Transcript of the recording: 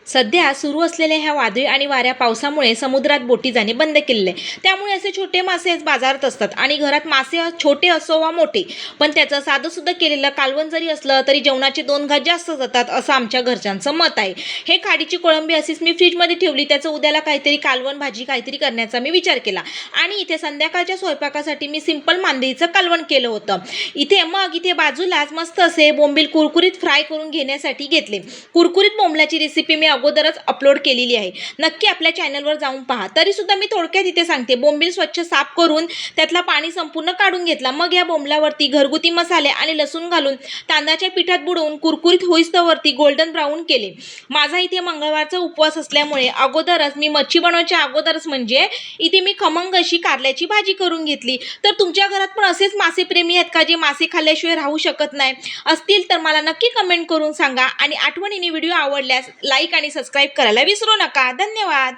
सध्या सुरू असलेल्या ह्या वादळी आणि वाऱ्या पावसामुळे समुद्रात बोटी जाणे बंद केलेले आहे. त्यामुळे असे छोटे मासे बाजारात असतात आणि घरात मासे छोटे असो वा मोठे, पण त्याचं साधंसुद्धा केलेलं कालवण जरी असलं तरी जेवणाचे 2 घास जास्त जातात असं आमच्या घरच्यांचं मत आहे. हे खाडीची कोळंबी अशीच मी फ्रीजमध्ये ठेवली. त्याचं उद्याला काहीतरी कालवण भाजी काहीतरी करण्याचा मी विचार केला आणि इथे संध्याकाळच्या स्वयंपाकासाठी मी सिंपल मांदेलीचं कालवण केलं होतं. इथे बाजूलाच मस्त असे बोंबील कुरकुरीत फ्राय करून घेण्यासाठी घेतले. कुरकुरीत बोंबलाची रेसिपी मी अगोदरच अपलोड केलेली आहे. नक्की आपल्या चॅनलवर जाऊन पहा. तरी सुद्धा मी थोडक्यात इथे सांगते. बोंबील स्वच्छ साफ करून त्यातला पाणी संपूर्ण काढून घेतला. मग या बोंबलावरती घरगुती मसाले आणि लसूण घालून तांदळाच्या पिठात बुडवून कुरकुरीत होईस्तोवरती गोल्डन ब्राऊन केले. माझा इथे मंगळवारचा उपवास असल्यामुळे अगोदरच मी मच्छी बनवायच्या अगोदरच म्हणजे इथे मी खमंग अशी कारल्याची भाजी करून घेतली. तर तुमच्या घरात पण असेच मासेप्रेमी आहेत का जे मासे खाल्ल्याशिवाय राहू शकत नाही? असतील तर मला नक्की कमेंट करून सांगा आणि आठवणीने व्हिडिओ आवडल्यास लाईक आणि सबस्क्राईब करायला विसरू नका. धन्यवाद.